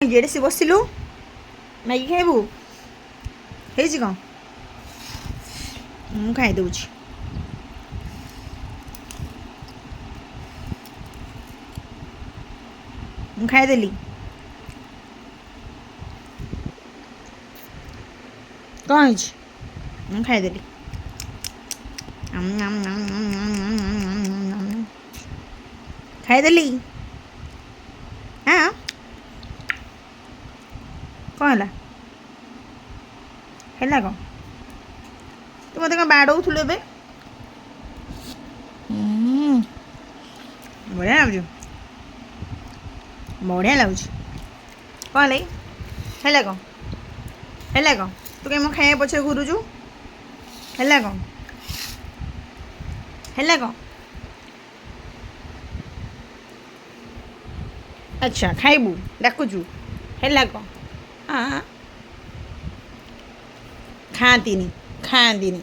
ଏଡ଼େ ସେ ବସିଲୁ ମ୍ୟାଗି ଖାଇବୁ ହେଇଛି କ'ଣ ମୁଁ ଖାଇଦେଉଛି ମୁଁ ଖାଇଦେଲି କ'ଣ ହେଇଛି ମୁଁ ଖାଇଦେଲି ଖାଇଦେଲି ହଁ କ'ଣ ହେଲା ହେଲା କ'ଣ ତୁ ମୋତେ କ'ଣ ବାଡ଼ଉଥିଲୁ ଏବେ ବଢ଼ିଆ ଲାଗୁଛି ବଢ଼ିଆ ଲାଗୁଛି କ'ଣ ହେଲା କ'ଣ ହେଲା କ'ଣ ତୁ କାହିଁ ମୋ ଖାଇବା ପଛରେ ଘୁରୁଛୁ ହେଲା କ'ଣ ହେଲା କ'ଣ ଆଚ୍ଛା ଖାଇବୁ ଡାକୁଛୁ ହେଲା କ'ଣ ଖାଆନ୍ତିନି